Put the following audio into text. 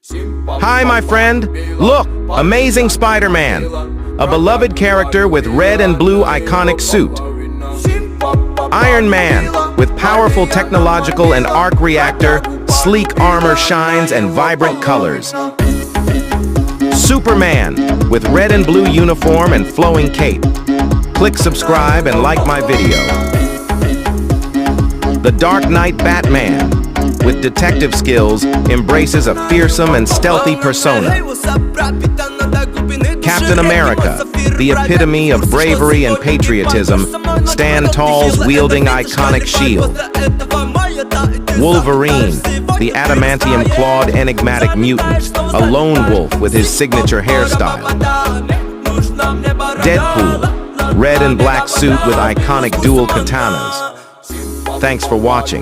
Hi, my friend. Look, Amazing Spider-Man, a beloved character with red and blue iconic suit. Iron Man, with powerful technological and arc reactor, sleek armor shines and vibrant colors. Superman, with red and blue uniform and flowing cape. Click subscribe and like my video. The Dark Knight Batman, with detective skills, embraces a fearsome and stealthy persona. Captain America, the epitome of bravery and patriotism, stand tall wielding iconic shield. Wolverine, the adamantium-clawed enigmatic mutant, a lone wolf with his signature hairstyle. Deadpool, red and black suit with iconic dual katanas. Thanks for watching.